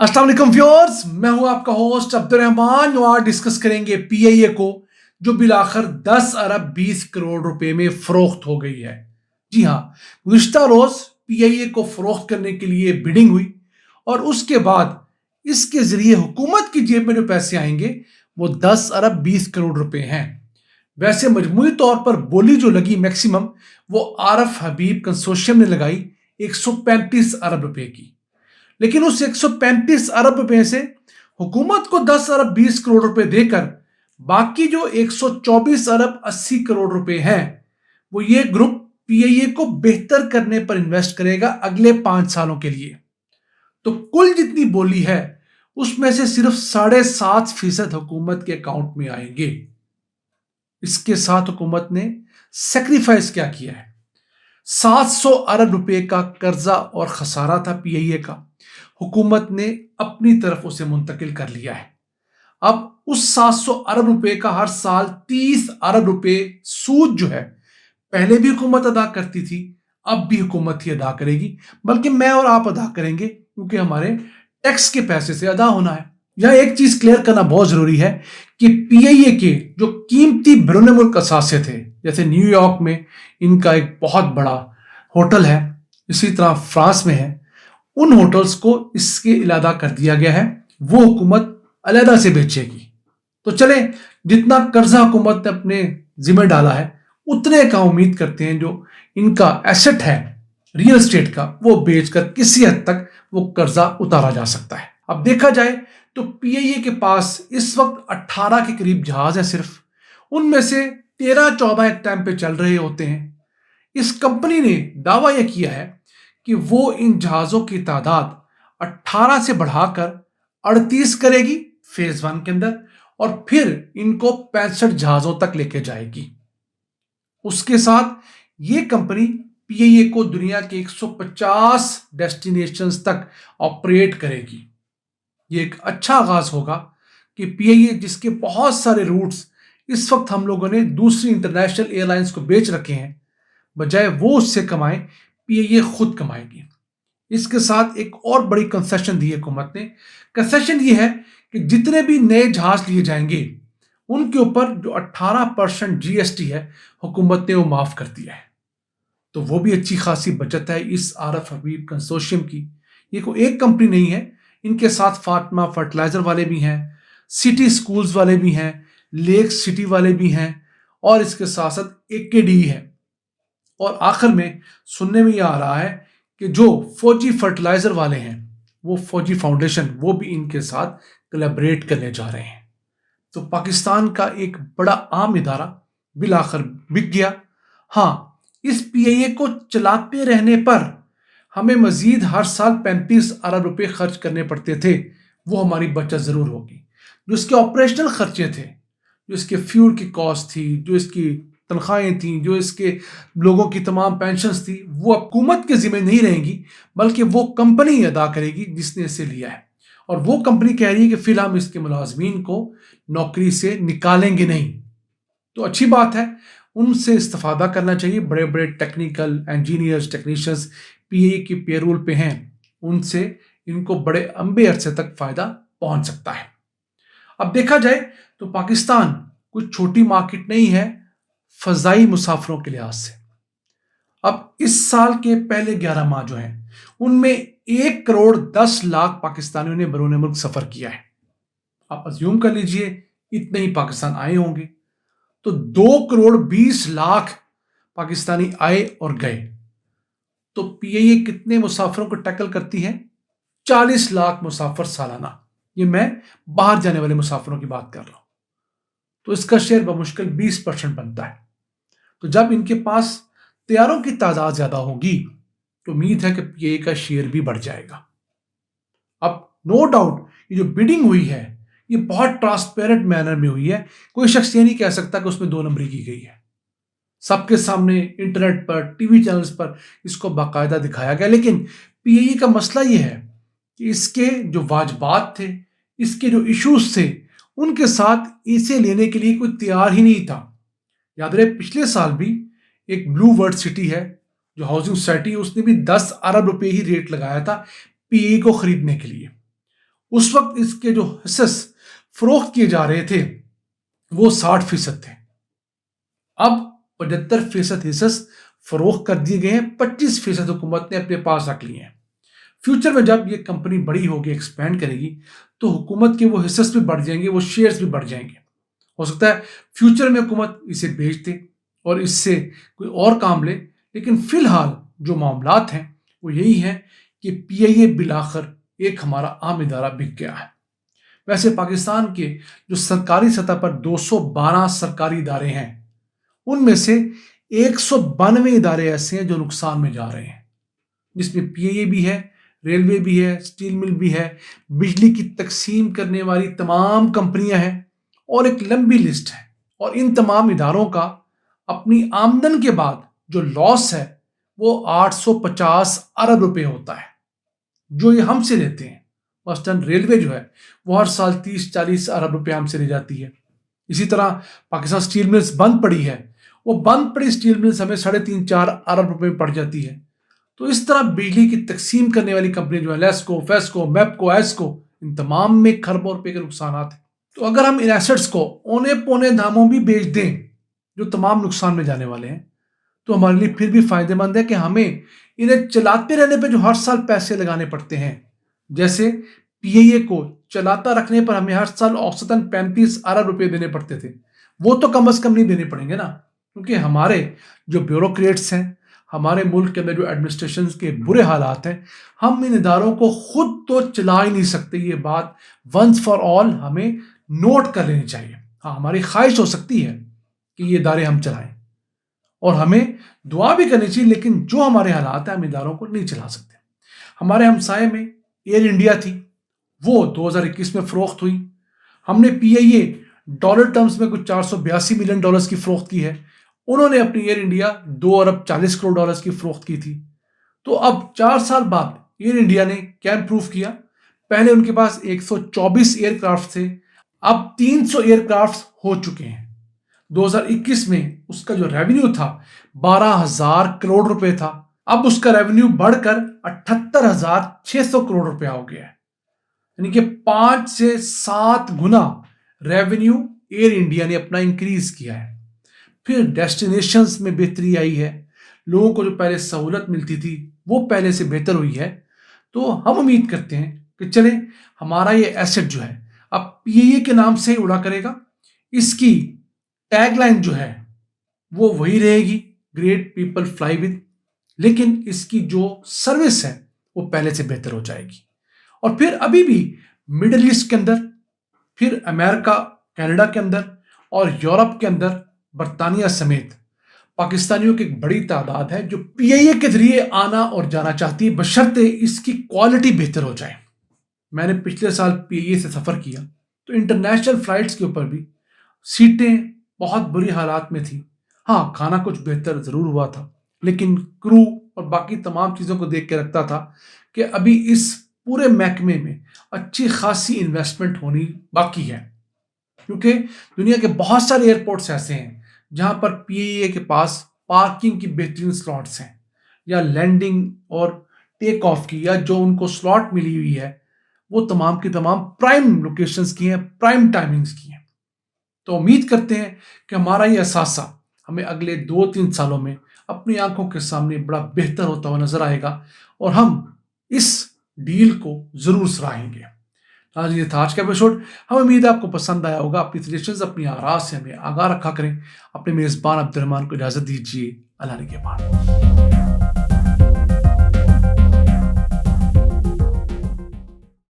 अस्सलाम वालेकुम व्यूअर्स, मैं हूं आपका होस्ट अब्दुल रहमान और आज डिस्कस करेंगे पीआईए को जो बिलाखिर 10 अरब 20 करोड़ रुपए में फरोख्त हो गई है। जी हां, गुज़िश्ता रोज पीआईए को फरोख्त करने के लिए बिडिंग हुई और उसके बाद इसके जरिए हुकूमत की जेब में जो पैसे आएंगे वो 10 अरब 20 करोड़ रुपए हैं। वैसे मजमूई तौर पर बोली जो लगी मैक्सिमम वो आरफ हबीब कंसोर्शियम ने लगाई 135 अरब रुपए की। लेकिन उस 135 अरब रुपए से हुकूमत को 10 अरब 20 करोड़ रुपए देकर बाकी जो 124 अरब 80 करोड़ रुपए हैं वो ये ग्रुप पीआईए को बेहतर करने पर इन्वेस्ट करेगा अगले 5 सालों के लिए। तो कुल जितनी बोली है उसमें से सिर्फ 7.5% हुकूमत के अकाउंट में आएंगे। इसके साथ हुकूमत ने सेक्रीफाइस क्या किया है? 700 अरब रुपए का कर्जा और खसारा था पीआईए का, हुकूमत ने अपनी तरफ उसे मुंतकिल कर लिया है। अब उस 700 अरब रुपए का हर साल 30 अरब रुपए सूद जो है पहले भी हुकूमत अदा करती थी, अब भी हुकूमत ही अदा करेगी, बल्कि मैं और आप अदा करेंगे क्योंकि हमारे टैक्स के पैसे से अदा होना है। यह एक चीज क्लियर करना बहुत जरूरी है कि पीआईए के जो कीमती बैरून मुल्क असासे थे, जैसे न्यूयॉर्क में इनका एक बहुत बड़ा होटल है, इसी तरह फ्रांस में है, उन होटल्स को इसके इलादा कर दिया गया है, वो हुकूमत अलहदा से बेचेगी। तो चले, जितना कर्जा हुकूमत ने अपने जिम्मे डाला है उतने का उम्मीद करते हैं जो इनका एसेट है रियल एस्टेट का वो बेचकर किसी हद तक वो कर्जा उतारा जा सकता है। अब देखा जाए तो पीआईए के पास इस वक्त 18 के करीब जहाज है, सिर्फ उनमें से 13-14 एक टाइम पे चल रहे होते हैं। इस कंपनी ने दावा यह किया है कि वो इन जहाज़ों की तादाद 18 से बढ़ाकर 38 करेगी फेज 1 के अंदर और फिर इनको 65 जहाज़ों तक लेके जाएगी। उसके साथ ये कंपनी पीआईए को दुनिया के 150 डेस्टिनेशंस तक ऑपरेट करेगी। ये एक अच्छा आगाज होगा कि पीआईए जिसके बहुत सारे रूट्स इस वक्त हम लोगों ने दूसरी इंटरनेशनल एयरलाइंस को बेच रखे हैं, बजाय वो उससे कमाएं, पीआईए खुद कमाएगी। इसके साथ एक और बड़ी कंसेशन दी है हुकूमत ने। कंसेशन ये है कि जितने भी नए जहाज लिए जाएंगे उनके ऊपर जो 18% जीएसटी है हुकूमत ने वो माफ कर दिया है। तो वो भी अच्छी खासी बचत है इस आरफ हबीब कंसोर्शियम की। ये कोई एक कंपनी नहीं है, इनके साथ फातिमा फर्टिलाइजर वाले भी हैं, सिटी स्कूल्स वाले भी हैं, लेक सिटी वाले भी हैं और इसके साथ साथ एकेडी है। और आखिर में सुनने में ये आ रहा है कि जो फौजी फर्टिलाइजर वाले हैं वो फौजी फाउंडेशन वो भी इनके साथ कोलैबोरेट करने जा रहे हैं। तो पाकिस्तान का एक बड़ा आम इदारा बिल आखिर बिक गया। हाँ, इस पीआईए को चलाते रहने पर हमें मजीद हर साल 35 अरब रुपए खर्च करने पड़ते थे, वो हमारी बचत जरूर होगी। जो इसके ऑपरेशनल खर्चे थे, जो इसके फ्यूल की कॉस्ट थी, जो इसकी तनख्वाहें थी, जो इसके लोगों की तमाम पेंशन्स थी, वो हुकूमत के जिम्मे नहीं रहेंगी, बल्कि वो कंपनी अदा करेगी जिसने इसे लिया है। और वो कंपनी कह रही है कि फिलहाल हम इसके मुलाजमीन को नौकरी से निकालेंगे नहीं। तो अच्छी बात है, उनसे इस्तेफादा करना चाहिए। बड़े बड़े टेक्निकल इंजीनियर्स टेक्नीशियंस पीआईए की पेरोल पे हैं, उनसे इनको बड़े लंबे अरसे तक फायदा पहुंच सकता है। अब देखा जाए तो पाकिस्तान कोई छोटी मार्केट नहीं है फजाई मुसाफिरों के लिहाज से। अब इस साल के पहले 11 माह जो हैं उनमें 1 करोड़ 10 लाख पाकिस्तानियों ने बैरून मुल्क सफर किया है। आप अज्यूम कर लीजिए इतने ही पाकिस्तान आए होंगे, तो 2 करोड़ 20 लाख पाकिस्तानी आए और गए। तो पीआईए कितने मुसाफिरों को टैकल करती है? 40 लाख मुसाफिर सालाना। ये मैं बाहर जाने वाले मुसाफिरों की बात कर रहा हूं। तो इसका शेयर बमुश्किल 20% बनता है। तो जब इनके पास तैयारों की तादाद ज्यादा होगी तो उम्मीद है कि पीआईए का शेयर भी बढ़ जाएगा। अब नो डाउट ये जो बिडिंग हुई है ये बहुत ट्रांसपेरेंट मैनर में हुई है। कोई शख्स ये नहीं कह सकता कि उसमें 2 नंबरी की गई है। सबके सामने इंटरनेट पर, टीवी चैनल्स पर इसको बाकायदा दिखाया गया। लेकिन पीआईए का मसला ये है कि इसके जो वाजबात थे, इसके जो इश्यूज थे, उनके साथ इसे लेने के लिए कोई तैयार ही नहीं था। याद रहे पिछले साल भी एक ब्लू वर्ल्ड सिटी है जो हाउसिंग सोसाइटी, उसने भी 10 अरब रुपए ही रेट लगाया था पीआईए को खरीदने के लिए। اس وقت اس کے جو حصص فروخت کیے جا رہے تھے وہ 60% تھے، اب 75% حصص فروخت کر دیے گئے ہیں، 25% حکومت نے اپنے پاس رکھ لیے ہیں۔ فیوچر میں جب یہ کمپنی بڑی ہوگی، ایکسپینڈ کرے گی، تو حکومت کے وہ حصص بھی بڑھ جائیں گے، وہ شیئرز بھی بڑھ جائیں گے۔ ہو سکتا ہے فیوچر میں حکومت اسے بیچ دے اور اس سے کوئی اور کام لے، لیکن فی الحال جو معاملات ہیں وہ یہی ہیں کہ پی آئی اے بالآخر ایک ہمارا عام ادارہ بک گیا ہے۔ ویسے پاکستان کے جو سرکاری سطح پر 212 سرکاری ادارے ہیں، ان میں سے 192 ادارے ایسے ہیں جو نقصان میں جا رہے ہیں، جس میں پی آئی اے بھی ہے، ریلوے بھی ہے، اسٹیل مل بھی ہے، بجلی کی تقسیم کرنے والی تمام کمپنیاں ہیں، اور ایک لمبی لسٹ ہے۔ اور ان تمام اداروں کا اپنی آمدن کے بعد جو لاس ہے وہ 850 ارب روپے ہوتا ہے، جو یہ ہم سے لیتے ہیں۔ مثلاً ریلوے جو ہے وہ ہر سال 30-40 ارب روپے ہم سے لے جاتی ہے۔ اسی طرح پاکستان اسٹیل ملز بند پڑی ہے، وہ بند پڑی اسٹیل ملز ہمیں 3.5-4 ارب روپے میں پڑ جاتی ہے۔ تو اس طرح بجلی کی تقسیم کرنے والی کمپنی جو ہے، لیسکو، فیسکو، میپکو، ایسکو، ان تمام میں کھربوں روپے کے نقصانات ہیں۔ تو اگر ہم ان ایسٹس کو اونے پونے داموں بھی بیچ دیں جو تمام نقصان میں جانے والے ہیں، تو ہمارے لیے پھر بھی فائدہ مند ہے کہ ہمیں انہیں چلاتے رہنے پہ جو ہر سال پیسے لگانے پڑتے ہیں، جیسے پی آئی اے کو چلاتا رکھنے پر ہمیں ہر سال اوسطاً 35 ارب روپے دینے پڑتے تھے، وہ تو کم از کم نہیں دینے پڑیں گے نا، کیونکہ ہمارے جو بیوروکریٹس ہیں، ہمارے ملک کے اندر جو ایڈمنسٹریشنز کے برے حالات ہیں، ہم ان اداروں کو خود تو چلا ہی نہیں سکتے۔ یہ بات ونس فار آل ہمیں نوٹ کر لینی چاہیے۔ ہاں، ہماری خواہش ہو سکتی ہے کہ یہ ادارے ہم چلائیں، اور ہمیں دعا بھی کرنی چاہیے، لیکن جو ہمارے حالات ہیں ہم اداروں کو نہیں چلا سکتے۔ ہمارے ہمسائے میں ایئر انڈیا تھی، وہ 2021 میں فروخت ہوئی۔ ہم نے پی آئی اے ڈالر ٹرمز میں کچھ 482 ملین ڈالرز کی فروخت کی ہے، انہوں نے اپنی ایئر انڈیا 2 ارب 40 کروڑ ڈالرز کی فروخت کی تھی۔ تو اب 4 سال بعد ایئر انڈیا نے کیا امپروو کیا؟ پہلے ان کے پاس 124 ایئر کرافٹ تھے، اب 300 ایئر کرافٹ ہو چکے ہیں۔ 2021 میں اس کا جو ریونیو تھا 12,000 کروڑ روپے تھا، اب اس کا ریونیو بڑھ کر 78,600 کروڑ روپے ہو گیا ہے، یعنی کہ 5 سے 7 گنا ریونیو ایئر انڈیا نے اپنا انکریز کیا ہے۔ پھر ڈیسٹینیشنز میں بہتری آئی ہے، لوگوں کو جو پہلے سہولت ملتی تھی وہ پہلے سے بہتر ہوئی ہے۔ تو ہم امید کرتے ہیں کہ چلیں ہمارا یہ ایسٹ جو ہے اب پی آئی اے کے نام سے ہی اڑا کرے گا، اس کی ٹیگ لائن جو ہے وہ وہی رہے گی، گریٹ پیپل فلائی ود، لیکن اس کی جو سروس ہے وہ پہلے سے بہتر ہو جائے گی۔ اور پھر ابھی بھی مڈل ایسٹ کے اندر، پھر امریکہ، کینیڈا کے اندر اور یورپ کے اندر، برطانیہ سمیت پاکستانیوں کی ایک بڑی تعداد ہے جو پی آئی اے کے ذریعے آنا اور جانا چاہتی ہے، بشرطے اس کی کوالٹی بہتر ہو جائے۔ میں نے پچھلے سال پی آئی اے سے سفر کیا تو انٹرنیشنل فلائٹس کے اوپر بھی سیٹیں بہت بری حالات میں تھیں۔ ہاں، کھانا کچھ بہتر ضرور ہوا تھا، لیکن کرو اور باقی تمام چیزوں کو دیکھ کے لگتا تھا کہ ابھی اس پورے محکمے میں اچھی خاصی انویسٹمنٹ ہونی باقی ہے، کیونکہ دنیا کے بہت سارے ایئرپورٹس ایسے ہیں جہاں پر پی آئی اے کے پاس پارکنگ کی بہترین سلاٹس ہیں، یا لینڈنگ اور ٹیک آف کی، یا جو ان کو سلاٹ ملی ہوئی ہے وہ تمام کی تمام پرائم لوکیشنز کی ہیں، پرائم ٹائمنگز کی ہیں۔ تو امید کرتے ہیں کہ ہمارا یہ اثاثہ ہمیں اگلے 2-3 سالوں میں اپنی آنکھوں کے سامنے بڑا بہتر ہوتا ہوا نظر آئے گا، اور ہم اس ڈیل کو ضرور سراہیں گے۔ یہ تھا آج کا ایپیسوڈ، ہم امید ہے آپ کو پسند آیا ہوگا۔ اپنی سجیشنز، اپنی آراء سے ہمیں آگاہ رکھا کریں۔ اپنے میزبان عبد الرحمان کو اجازت دیجیے، اللہ نگہبان۔